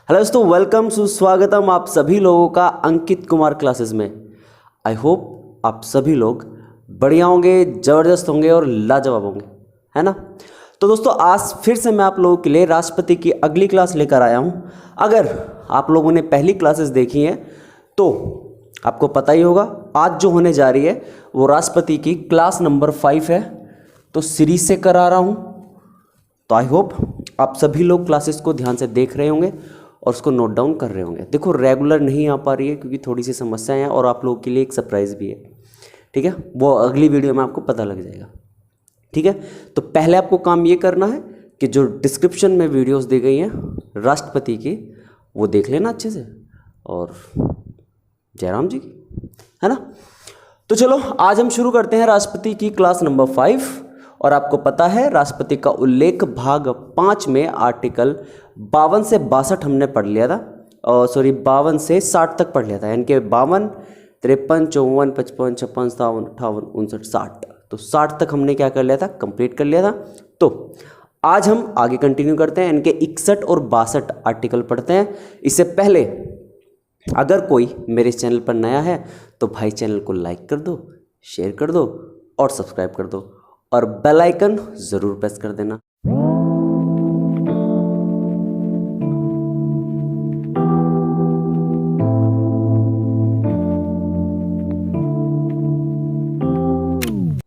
Hello दोस्तों, welcome सुस्वागतम आप सभी लोगों का अंकित कुमार क्लासेस में। आई होप आप सभी लोग बढ़िया होंगे, ज़बरदस्त होंगे और लाजवाब होंगे, है ना। तो दोस्तों आज फिर से मैं आप लोगों के लिए राष्ट्रपति की अगली क्लास लेकर आया हूँ। अगर आप लोगों ने पहली क्लासेस देखी हैं तो आपको पता ही होगा आज जो होने जा रही है वो राष्ट्रपति की क्लास नंबर 5 है। तो सीरीज से करा रहा हूँ, तो आई होप आप सभी लोग क्लासेस को ध्यान से देख रहे होंगे और उसको नोट डाउन कर रहे होंगे। देखो रेगुलर नहीं आ पा रही है क्योंकि थोड़ी सी समस्याएं हैं और आप लोगों के लिए एक सरप्राइज़ भी है, ठीक है। वो अगली वीडियो में आपको पता लग जाएगा, ठीक है। तो पहले आपको काम ये करना है कि जो डिस्क्रिप्शन में वीडियोस दी गई हैं राष्ट्रपति की वो देख लेना अच्छे से, और जयराम जी की, है ना। तो चलो आज हम शुरू करते हैं राष्ट्रपति की क्लास नंबर 5। और आपको पता है राष्ट्रपति का उल्लेख भाग 5 में आर्टिकल 52 से 62 हमने पढ़ लिया था, और सॉरी 52 से 60 तक पढ़ लिया था, यानी कि 52, 53, 54, 55, 56, 57, 58, 59, 60। तो 60 तक हमने क्या कर लिया था, कंप्लीट कर लिया था। तो आज हम आगे कंटिन्यू करते हैं, इनके 61 और 62 आर्टिकल पढ़ते हैं। इससे पहले अगर कोई मेरे चैनल पर नया है तो भाई चैनल को लाइक कर दो, शेयर कर दो और सब्सक्राइब कर दो, और बेल आइकन ज़रूर प्रेस कर देना।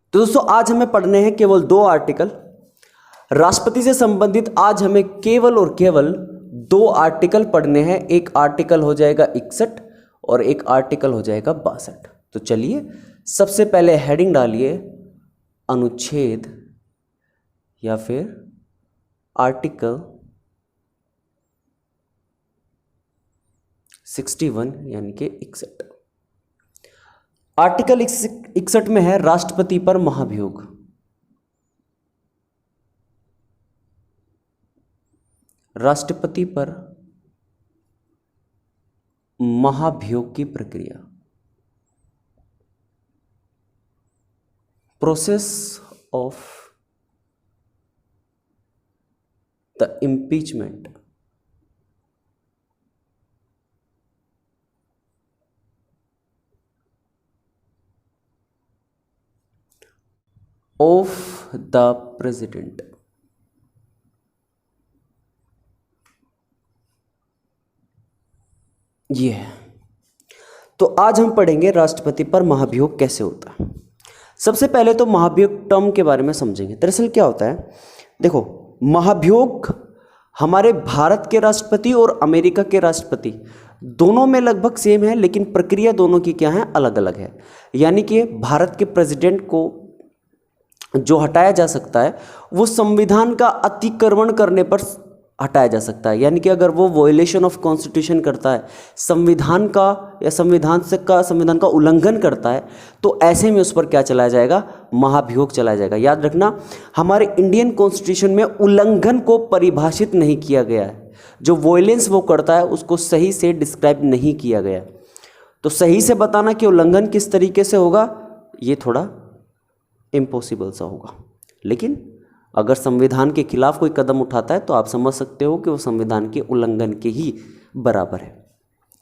तो दोस्तों आज हमें पढ़ने हैं केवल 2 आर्टिकल राष्ट्रपति से संबंधित। आज हमें केवल और केवल 2 आर्टिकल पढ़ने हैं। एक आर्टिकल हो जाएगा 61 और एक आर्टिकल हो जाएगा 62। तो चलिए सबसे पहले हेडिंग डालिए अनुच्छेद या फिर आर्टिकल 61 यानी कि 61। आर्टिकल 61 में है राष्ट्रपति पर महाभियोग। राष्ट्रपति पर महाभियोग की प्रक्रिया, process of the impeachment of the president. ये है। तो आज हम पढ़ेंगे राष्ट्रपति पर महाभियोग कैसे होता है। सबसे पहले तो महाभियोग टर्म के बारे में समझेंगे। दरअसल क्या होता है, देखो महाभियोग हमारे भारत के राष्ट्रपति और अमेरिका के राष्ट्रपति दोनों में लगभग सेम है, लेकिन प्रक्रिया दोनों की क्या है, अलग अलग है। यानी कि भारत के प्रेसिडेंट को जो हटाया जा सकता है वो संविधान का अतिक्रमण करने पर हटाया जा सकता है। यानी कि अगर वो वॉयलेशन ऑफ कॉन्स्टिट्यूशन करता है, संविधान का या संविधान का उल्लंघन करता है, तो ऐसे में उस पर क्या चलाया जाएगा, महाभियोग चलाया जाएगा। याद रखना हमारे इंडियन कॉन्स्टिट्यूशन में उल्लंघन को परिभाषित नहीं किया गया है। जो वॉयलेंस वो करता है उसको सही से डिस्क्राइब नहीं किया गया। तो सही से बताना कि उल्लंघन किस तरीके से होगा ये थोड़ा इम्पॉसिबल सा होगा, लेकिन अगर संविधान के खिलाफ कोई कदम उठाता है तो आप समझ सकते हो कि वो संविधान के उल्लंघन के ही बराबर है।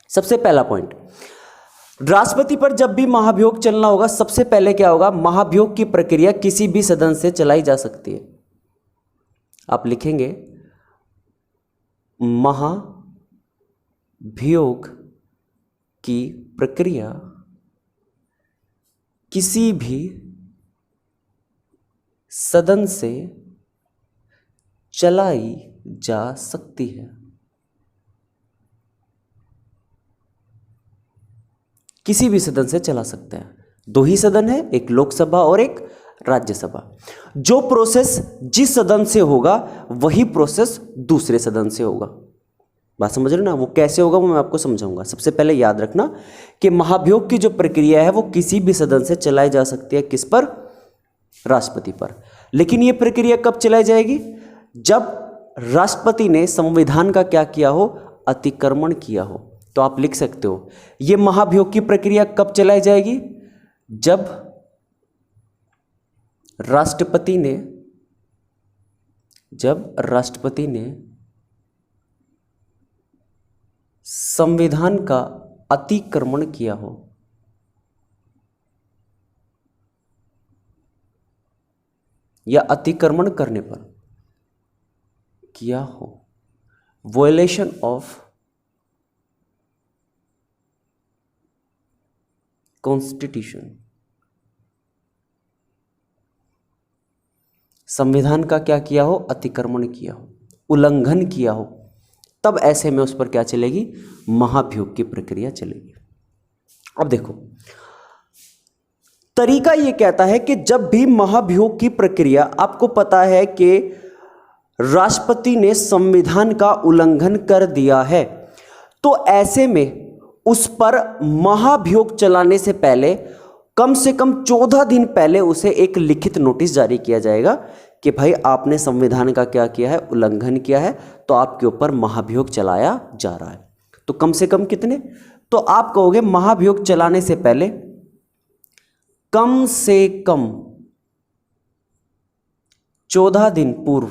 सबसे पहला पॉइंट, राष्ट्रपति पर जब भी महाभियोग चलना होगा सबसे पहले क्या होगा, महाभियोग की प्रक्रिया किसी भी सदन से चलाई जा सकती है। आप लिखेंगे महाभियोग की प्रक्रिया किसी भी सदन से चलाई जा सकती है। किसी भी सदन से चला सकते हैं। 2 ही सदन है, एक लोकसभा और एक राज्यसभा। जो प्रोसेस जिस सदन से होगा वही प्रोसेस दूसरे सदन से होगा। बात समझ रहे हो ना, वो कैसे होगा वो मैं आपको समझाऊंगा। सबसे पहले याद रखना कि महाभियोग की जो प्रक्रिया है वो किसी भी सदन से चलाई जा सकती है। किस पर, राष्ट्रपति पर। लेकिन ये प्रक्रिया कब चलाई जाएगी, जब राष्ट्रपति ने संविधान का क्या किया हो, अतिक्रमण किया हो। तो आप लिख सकते हो ये महाभियोग की प्रक्रिया कब चलाई जाएगी, जब राष्ट्रपति ने संविधान का अतिक्रमण किया हो, या अतिक्रमण करने पर किया हो, वॉयलेशन ऑफ कॉन्स्टिट्यूशन, संविधान का क्या किया हो, अतिक्रमण किया हो, उल्लंघन किया हो, तब ऐसे में उस पर क्या चलेगी, महाभियोग की प्रक्रिया चलेगी। अब देखो, तरीका ये कहता है कि जब भी महाभियोग की प्रक्रिया, आपको पता है कि राष्ट्रपति ने संविधान का उल्लंघन कर दिया है, तो ऐसे में उस पर महाभियोग चलाने से पहले कम से कम 14 दिन पहले उसे एक लिखित नोटिस जारी किया जाएगा कि भाई आपने संविधान का क्या किया है, उल्लंघन किया है, तो आपके ऊपर महाभियोग चलाया जा रहा है। तो कम से कम कितने, तो आप कहोगे महाभियोग चलाने से पहले कम से कम 14 दिन पूर्व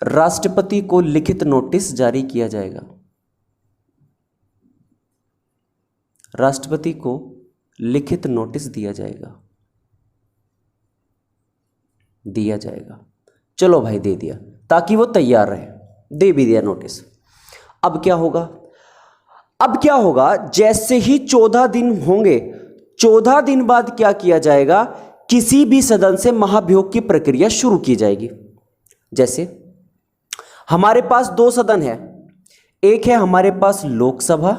राष्ट्रपति को लिखित नोटिस जारी किया जाएगा। राष्ट्रपति को लिखित नोटिस दिया जाएगा। चलो भाई दे दिया, ताकि वो तैयार रहे, दे भी दिया नोटिस। अब क्या होगा, जैसे ही 14 दिन होंगे, 14 दिन बाद क्या किया जाएगा, किसी भी सदन से महाभियोग की प्रक्रिया शुरू की जाएगी। जैसे हमारे पास 2 सदन है, एक है हमारे पास लोकसभा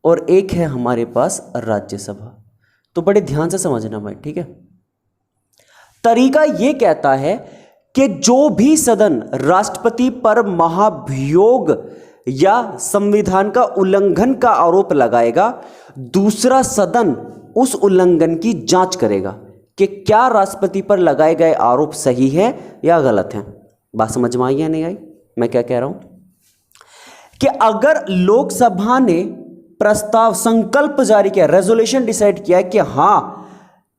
और एक है हमारे पास राज्यसभा। तो बड़े ध्यान से समझना भाई, ठीक है। तरीका यह कहता है कि जो भी सदन राष्ट्रपति पर महाभियोग या संविधान का उल्लंघन का आरोप लगाएगा, दूसरा सदन उस उल्लंघन की जांच करेगा कि क्या राष्ट्रपति पर लगाए गए आरोप सही है या गलत है। बात समझ में आई या नहीं आई, मैं क्या कह रहा हूं, कि अगर लोकसभा ने प्रस्ताव, संकल्प जारी किया, रेजोल्यूशन डिसाइड किया कि हां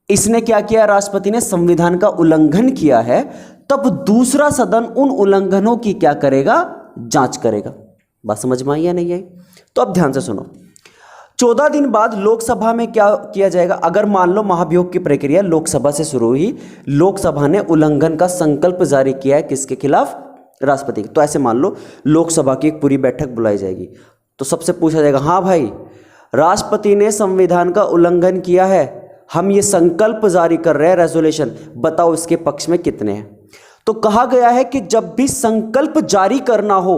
इसने क्या किया, राष्ट्रपति ने संविधान का उल्लंघन किया है, तब दूसरा सदन उन उल्लंघनों की क्या करेगा, जांच करेगा। बात समझ में आई या नहीं आई। तो अब ध्यान से सुनो, 14 दिन बाद लोकसभा में क्या किया जाएगा। अगर मान लो महाभियोग की प्रक्रिया लोकसभा से शुरू हुई, लोकसभा ने उल्लंघन का संकल्प जारी किया है किसके खिलाफ, राष्ट्रपति के, तो ऐसे मान लो लोकसभा की एक पूरी बैठक बुलाई जाएगी, तो सबसे पूछा जाएगा, हाँ भाई राष्ट्रपति ने संविधान का उल्लंघन किया है, हम ये संकल्प जारी कर रहे हैं, रेजोल्यूशन, बताओ इसके पक्ष में कितने हैं। तो कहा गया है कि जब भी संकल्प जारी करना हो,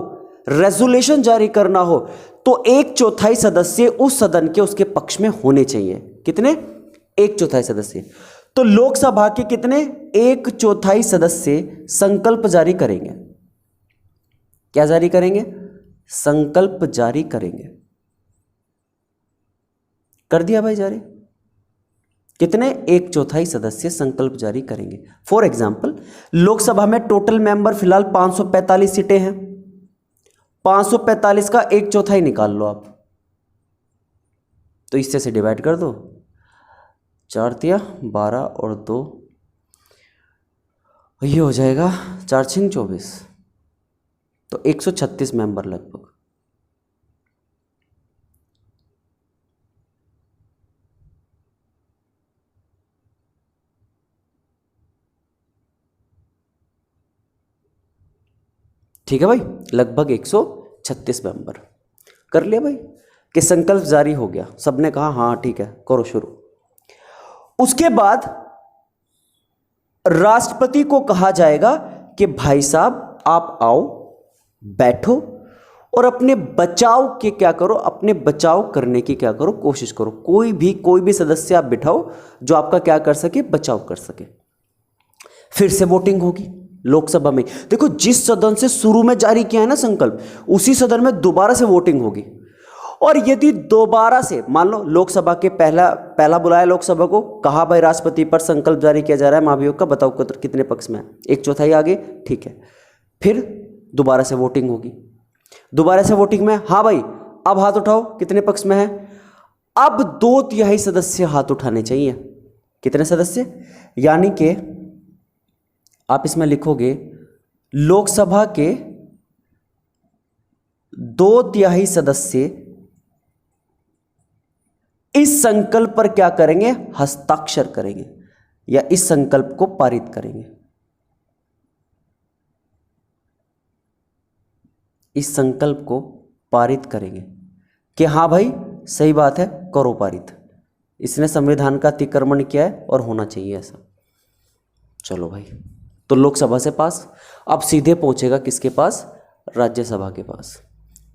रेजोल्यूशन जारी करना हो, तो 1/4 सदस्य उस सदन के उसके पक्ष में होने चाहिए। कितने, 1/4 सदस्य। तो लोकसभा के कितने, 1/4 सदस्य संकल्प जारी करेंगे। क्या जारी करेंगे, संकल्प जारी करेंगे। कर दिया भाई जारी, कितने, 1/4 सदस्य संकल्प जारी करेंगे। फॉर एग्जाम्पल, लोकसभा में टोटल मेंबर फिलहाल 545 सीटें हैं, 545 का 1/4 निकाल लो आप, तो इससे से डिवाइड कर दो, 4 तिया 12 और 2, ये हो जाएगा 4 छिंग 24, तो 136 मेंबर लगभग। ठीक है भाई, लगभग 136 मेंबर। कर लिया भाई कि संकल्प जारी हो गया, सबने कहा हाँ ठीक है करो शुरू। उसके बाद राष्ट्रपति को कहा जाएगा कि भाई साहब आप आओ, बैठो और अपने बचाव के क्या करो, अपने बचाव करने की क्या करो, कोशिश करो। कोई भी सदस्य आप बिठाओ जो आपका क्या कर सके, बचाव कर सके। फिर से वोटिंग होगी लोकसभा में। देखो, जिस सदन से शुरू में जारी किया है ना संकल्प, उसी सदन में दोबारा से वोटिंग होगी। और यदि दोबारा से मान लो लोकसभा के पहला बुलाया लोकसभा को, कहा भाई राष्ट्रपति पर संकल्प जारी किया जा रहा है महाभियोग का, बताओ कितने पक्ष में है, 1/4 आगे, ठीक है। फिर दोबारा से वोटिंग होगी, दोबारा से वोटिंग में हाँ भाई अब हाथ उठाओ, कितने पक्ष में है। अब 2/3 सदस्य हाथ उठाने चाहिए। कितने सदस्य, यानी कि आप इसमें लिखोगे लोकसभा के 2/3 सदस्य इस संकल्प पर क्या करेंगे, हस्ताक्षर करेंगे या इस संकल्प को पारित करेंगे। इस संकल्प को पारित करेंगे कि हाँ भाई सही बात है, करो पारित, इसने संविधान का अतिक्रमण किया है और होना चाहिए ऐसा। चलो भाई, तो लोकसभा से पास, अब सीधे पहुंचेगा किसके पास, राज्यसभा के पास।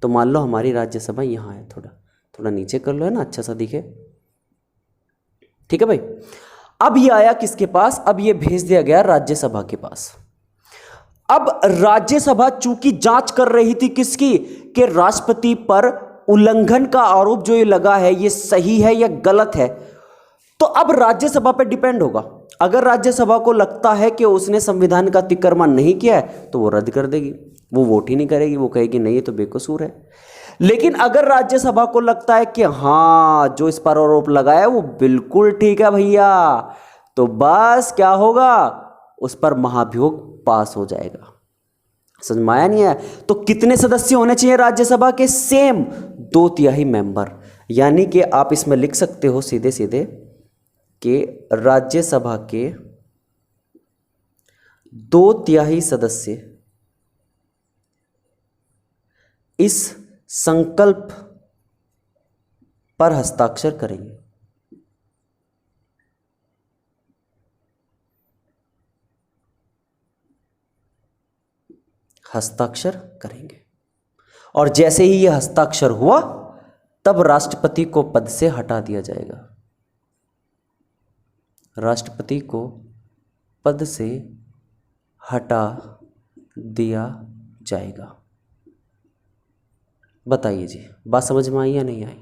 तो मान लो हमारी राज्यसभा यहाँ है, थोड़ा नीचे कर लो, है ना, अच्छा सा दिखे। ठीक है भाई, अब ये आया किसके पास, अब ये भेज दिया गया राज्यसभा के पास। अब राज्यसभा चूंकि जांच कर रही थी किसकी, कि राष्ट्रपति पर उल्लंघन का आरोप जो ये लगा है ये सही है या गलत है। तो अब राज्यसभा पे डिपेंड होगा। अगर राज्यसभा को लगता है कि उसने संविधान का अतिक्रमण नहीं किया है तो वो रद्द कर देगी, वो वोट ही नहीं करेगी, वो कहेगी नहीं ये तो बेकसूर है। लेकिन अगर राज्यसभा को लगता है कि हाँ जो इस पर आरोप लगाया है वो बिल्कुल ठीक है भैया, तो बस क्या होगा, उस पर महाभियोग पास हो जाएगा। समझ में आया नहीं है? तो कितने सदस्य होने चाहिए राज्यसभा के, सेम 2/3 मेंबर। यानी कि आप इसमें लिख सकते हो सीधे सीधे कि राज्यसभा के 2/3 सदस्य इस संकल्प पर हस्ताक्षर करेंगे। हस्ताक्षर करेंगे और जैसे ही यह हस्ताक्षर हुआ तब राष्ट्रपति को पद से हटा दिया जाएगा। राष्ट्रपति को पद से हटा दिया जाएगा। बताइए जी, बात समझ में आई या नहीं आई?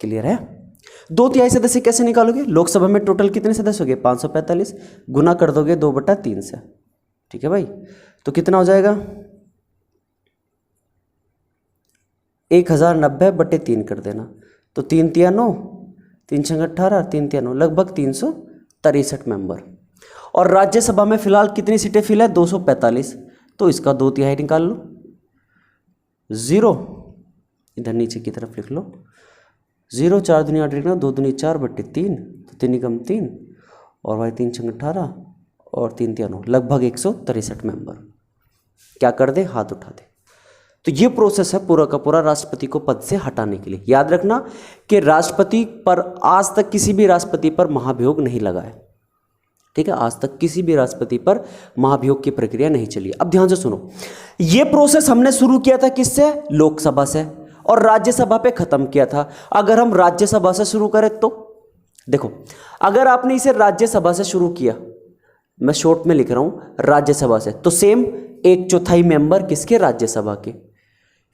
क्लियर है? 2/3 सदस्य कैसे निकालोगे? लोकसभा में टोटल कितने सदस्य हो गए, 545, गुना कर दोगे 2/3 से। ठीक है भाई, तो कितना हो जाएगा, 1090/3 कर देना। तो 3 तिया 9, 3 छंग 18, 3 तिया 9, लगभग 363 मेंबर। और राज्यसभा में फिलहाल कितनी सीटें फिल है, 245। तो इसका 2/3 निकाल लो, 0 इधर नीचे की तरफ लिख लो, 0 4 दूनी 8 लिखना, 2 दूनी 4/3, तो 3 कम 3 और भाई 3 छंग 18 और 3 तिया 9, लगभग 163 मेंबर। क्या कर दे, हाथ उठा दे। तो ये प्रोसेस है पूरा का पूरा राष्ट्रपति को पद से हटाने के लिए। याद रखना कि राष्ट्रपति पर आज तक किसी भी राष्ट्रपति पर महाभियोग नहीं लगा है। ठीक है, आज तक किसी भी राष्ट्रपति पर महाभियोग की प्रक्रिया नहीं चली। अब ध्यान से सुनो, ये प्रोसेस हमने शुरू किया था किससे, लोकसभा से, और राज्यसभा पे खत्म किया था। अगर हम राज्यसभा से शुरू करें तो देखो, अगर आपने इसे राज्यसभा से शुरू किया, मैं शॉर्ट में लिख रहा हूं राज्यसभा से, तो सेम 1/4 मेंबर किसके, राज्यसभा के।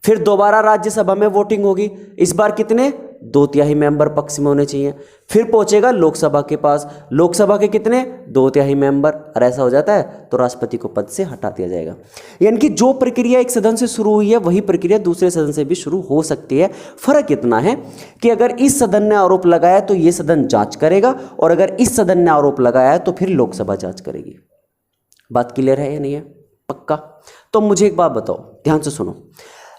फिर दोबारा राज्यसभा में वोटिंग होगी, इस बार कितने, 2/3 मेंबर पक्ष में होने चाहिए। फिर पहुंचेगा लोकसभा के पास, लोकसभा के कितने, 2/3 मेंबर। और ऐसा हो जाता है तो राष्ट्रपति को पद से हटा दिया जाएगा। यानी कि जो प्रक्रिया एक सदन से शुरू हुई है वही प्रक्रिया दूसरे सदन से भी शुरू हो सकती है। फर्क इतना है कि अगर इस सदन ने आरोप लगाया तो ये सदन जांच करेगा, और अगर इस सदन ने आरोप लगाया है तो फिर लोकसभा जांच करेगी। बात क्लियर है या नहीं है? पक्का? तो मुझे एक बात बताओ, ध्यान से सुनो।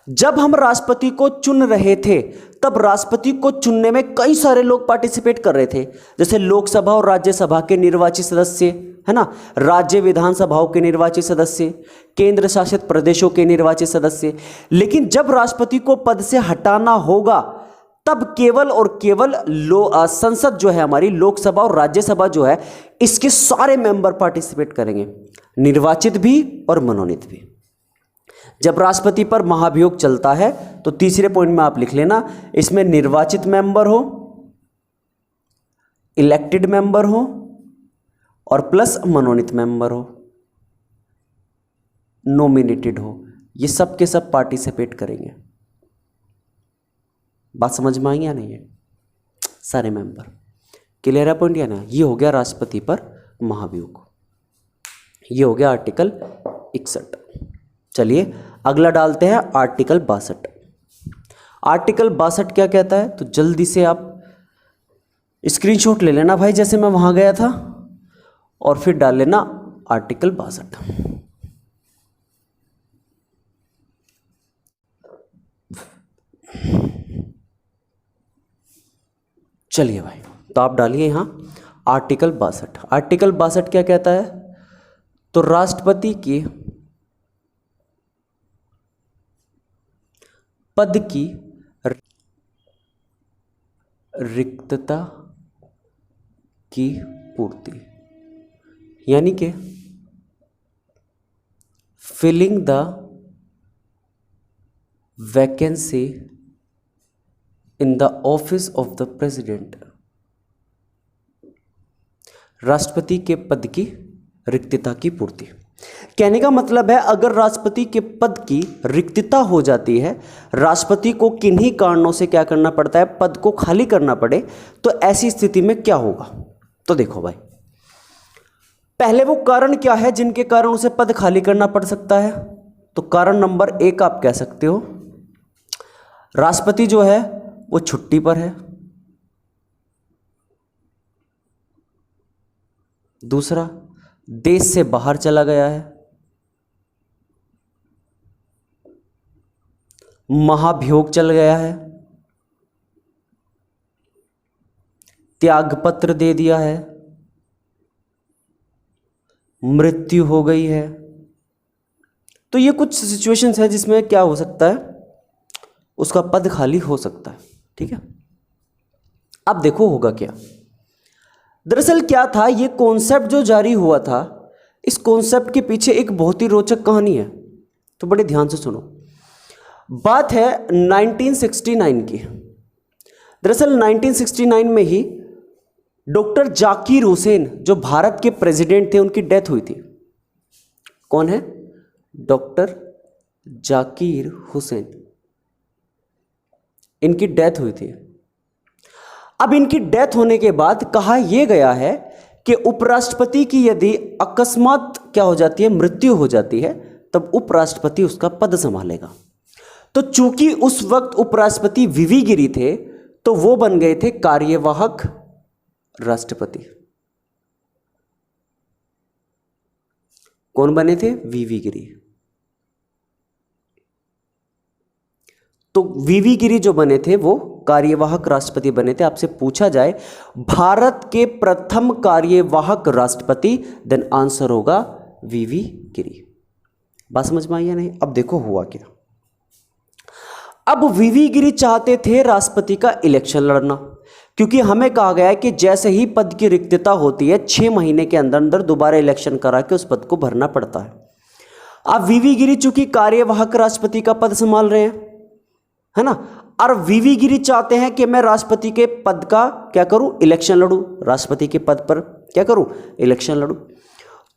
जब हम राष्ट्रपति को चुन रहे थे तब राष्ट्रपति को चुनने में कई सारे लोग पार्टिसिपेट कर रहे थे, जैसे लोकसभा और राज्यसभा के निर्वाचित सदस्य, है ना, राज्य विधानसभाओं के निर्वाचित सदस्य, केंद्र शासित प्रदेशों के निर्वाचित सदस्य। लेकिन जब राष्ट्रपति को पद से हटाना होगा तब केवल और केवल संसद जो है हमारी, लोकसभा और राज्यसभा जो है, इसके सारे मेंबर पार्टिसिपेट करेंगे, निर्वाचित भी और मनोनीत भी। जब राष्ट्रपति पर महाभियोग चलता है तो तीसरे पॉइंट में आप लिख लेना, इसमें निर्वाचित मेंबर हो, इलेक्टेड मेंबर हो और प्लस मनोनीत मेंबर हो, नॉमिनेटेड हो, ये सब के सब पार्टिसिपेट करेंगे। बात समझ में आई या नहीं है? सारे मेंबर। क्लियर है पॉइंट या ना? ये हो गया राष्ट्रपति पर महाभियोग, ये हो गया आर्टिकल 61। चलिए अगला डालते हैं आर्टिकल 62। आर्टिकल 62 क्या कहता है, तो जल्दी से आप स्क्रीनशॉट ले लेना भाई, जैसे मैं वहां गया था, और फिर डाल लेना आर्टिकल 62। चलिए भाई, तो आप डालिए यहाँ आर्टिकल 62। आर्टिकल 62 क्या कहता है? तो राष्ट्रपति की पद की रिक्तता की पूर्ति, यानी कि filling the vacancy in the office of the president. राष्ट्रपति के पद की रिक्तता की पूर्ति। कहने का मतलब है, अगर राष्ट्रपति के पद की रिक्तता हो जाती है, राष्ट्रपति को किन्हीं कारणों से क्या करना पड़ता है, पद को खाली करना पड़े, तो ऐसी स्थिति में क्या होगा? तो देखो भाई, पहले वो कारण क्या है जिनके कारण उसे पद खाली करना पड़ सकता है? तो कारण नंबर 1 आप कह सकते हो, राष्ट्रपति जो है वो छुट्टी पर है। दूसरा, देश से बाहर चला गया है। महाभियोग चल गया है। त्यागपत्र दे दिया है। मृत्यु हो गई है। तो ये कुछ सिचुएशंस है जिसमें क्या हो सकता है, उसका पद खाली हो सकता है। ठीक है, अब देखो होगा क्या। दरअसल क्या था, ये कॉन्सेप्ट जो जारी हुआ था, इस कॉन्सेप्ट के पीछे एक बहुत ही रोचक कहानी है। तो बड़े ध्यान से सुनो। बात है 1969 की। दरअसल 1969 में ही डॉक्टर जाकिर हुसैन, जो भारत के प्रेसिडेंट थे, उनकी डेथ हुई थी। कौन है? डॉक्टर जाकिर हुसैन, इनकी डेथ हुई थी। अब इनकी डेथ होने के बाद कहा यह गया है कि उपराष्ट्रपति की यदि अकस्मात क्या हो जाती है, मृत्यु हो जाती है, तब उपराष्ट्रपति उसका पद संभालेगा। तो चूंकि उस वक्त उपराष्ट्रपति वीवी गिरी थे, तो वो बन गए थे कार्यवाहक राष्ट्रपति। कौन बने थे? वीवी गिरी। तो वीवी गिरी जो बने थे वो कार्यवाहक राष्ट्रपति बने थे। आपसे पूछा जाए भारत के प्रथम कार्यवाहक राष्ट्रपति, देन आंसर होगा वीवी गिरी। बात समझ में आई या नहीं? अब देखो हुआ क्या। अब वीवी गिरी चाहते थे राष्ट्रपति का इलेक्शन लड़ना, क्योंकि हमें कहा गया है कि जैसे ही पद की रिक्तता होती है 6 महीने के अंदर अंदर दोबारा इलेक्शन करा के उस पद को भरना पड़ता है। अब वीवी गिरी चूंकि कार्यवाहक राष्ट्रपति का पद संभाल रहे हैं, है ना, और वीवी गिरी चाहते हैं कि मैं राष्ट्रपति के पद का क्या करूं, इलेक्शन लड़ूं, राष्ट्रपति के पद पर क्या करूं, इलेक्शन लड़ूं।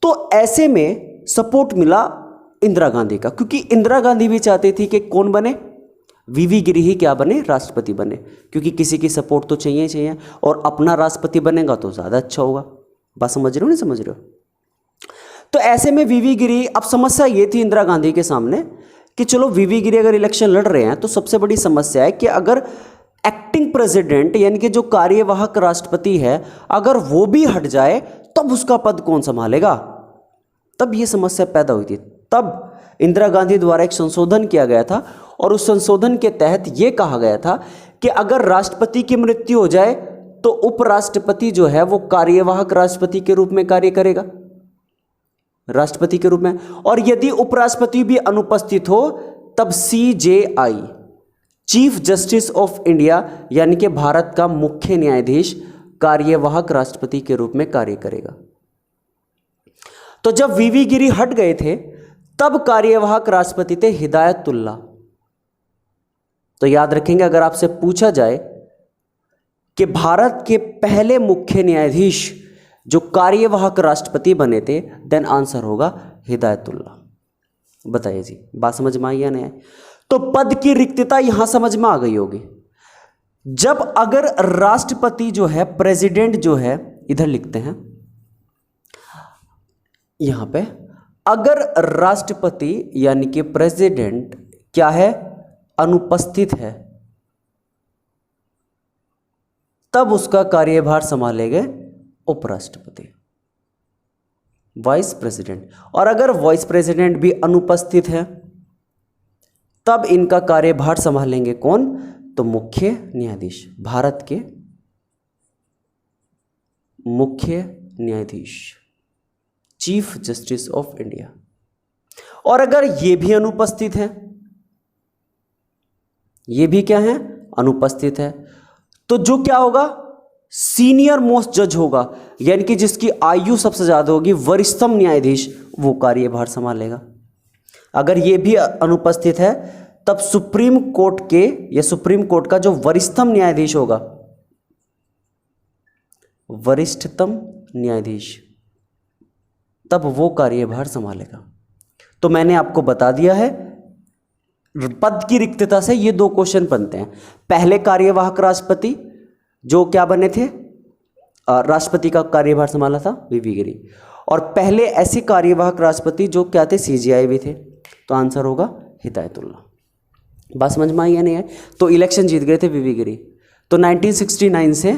तो ऐसे में सपोर्ट मिला इंदिरा गांधी का, क्योंकि इंदिरा गांधी भी चाहती थी कि कौन बने, वीवी गिरी ही क्या बने, राष्ट्रपति बने, क्योंकि किसी की सपोर्ट तो चाहिए चाहिए, और अपना राष्ट्रपति बनेगा तो ज्यादा अच्छा होगा। बात समझ रहे हो नहीं समझ रहे हो? तो ऐसे में वीवी गिरी, अब समस्या ये थी इंदिरा गांधी के सामने कि चलो वीवी गिरी अगर इलेक्शन लड़ रहे हैं, तो सबसे बड़ी समस्या है कि अगर एक्टिंग प्रेसिडेंट यानी कि जो कार्यवाहक राष्ट्रपति है, अगर वो भी हट जाए तब उसका पद कौन संभालेगा। तब ये समस्या पैदा हुई थी। तब इंदिरा गांधी द्वारा एक संशोधन किया गया था, और उस संशोधन के तहत यह कहा गया था कि अगर राष्ट्रपति की मृत्यु हो जाए तो उपराष्ट्रपति जो है वो कार्यवाहक राष्ट्रपति के रूप में कार्य करेगा, राष्ट्रपति के रूप में। और यदि उपराष्ट्रपति भी अनुपस्थित हो तब CJI, chief justice of India, यानी कि भारत का मुख्य न्यायाधीश, कार्यवाहक राष्ट्रपति के रूप में कार्य करेगा। तो जब वीवी गिरी हट गए थे तब कार्यवाहक राष्ट्रपति थे हिदायतुल्लाह। तो याद रखेंगे, अगर आपसे पूछा जाए कि भारत के पहले मुख्य न्यायाधीश जो कार्यवाहक राष्ट्रपति बने थे, देन आंसर होगा हिदायतुल्लाह। बताइए जी, बात समझ में आई या नहीं? तो पद की रिक्तता यहां समझ में आ गई होगी। जब अगर राष्ट्रपति जो है, प्रेसिडेंट जो है, इधर लिखते हैं यहां पे, अगर राष्ट्रपति यानी कि प्रेसिडेंट क्या है, अनुपस्थित है, तब उसका कार्यभार संभालेंगे उपराष्ट्रपति, वाइस प्रेसिडेंट। और अगर वाइस प्रेसिडेंट भी अनुपस्थित है तब इनका कार्यभार संभालेंगे कौन, तो मुख्य न्यायाधीश, भारत के मुख्य न्यायाधीश, चीफ जस्टिस ऑफ इंडिया। और अगर ये भी अनुपस्थित है, ये भी क्या है, अनुपस्थित है, तो जो क्या होगा, सीनियर मोस्ट जज होगा, यानी कि जिसकी आयु सबसे ज्यादा होगी, वरिष्ठतम न्यायाधीश, वो कार्यभार संभालेगा। अगर ये भी अनुपस्थित है तब सुप्रीम कोर्ट के या सुप्रीम कोर्ट का जो वरिष्ठतम न्यायाधीश होगा, वरिष्ठतम न्यायाधीश, तब वो कार्यभार संभालेगा। तो मैंने आपको बता दिया है, पद की रिक्तता से ये दो क्वेश्चन बनते हैं। पहले कार्यवाहक राष्ट्रपति जो क्या बने थे, राष्ट्रपति का कार्यभार संभाला था वीवी गिरी, और पहले ऐसे कार्यवाहक राष्ट्रपति जो क्या थे, सीजीआई भी थे। तो आंसर होगा हिदायतुल्लाह। बात समझ में आई या नहीं है? तो इलेक्शन जीत गए थे वीवी गिरी। तो 1969 से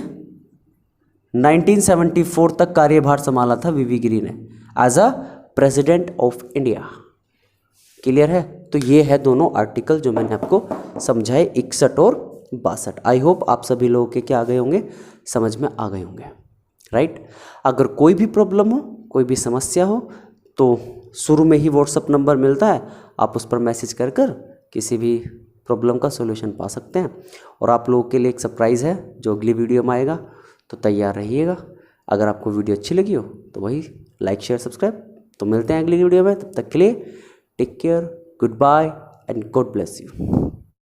1974 तक कार्यभार संभाला था वीवी गिरी ने as a president of India. Clear है? तो ये है दोनों आर्टिकल जो मैंने आपको समझाए, 61 और 62। आई होप आप सभी लोगों के क्या आ गए होंगे, समझ में आ गए होंगे, राइट। अगर कोई भी प्रॉब्लम हो, कोई भी समस्या हो, तो शुरू में ही व्हाट्सअप नंबर मिलता है, आप उस पर मैसेज कर कर किसी भी प्रॉब्लम का सॉल्यूशन पा सकते हैं। और आप लोगों के लिए एक सरप्राइज़ है जो अगली वीडियो में आएगा, तो तैयार रहिएगा। अगर आपको वीडियो अच्छी लगी हो तो वही लाइक शेयर सब्सक्राइब। तो मिलते हैं अगली वीडियो में, तब तक के लिए take care, goodbye and God bless you.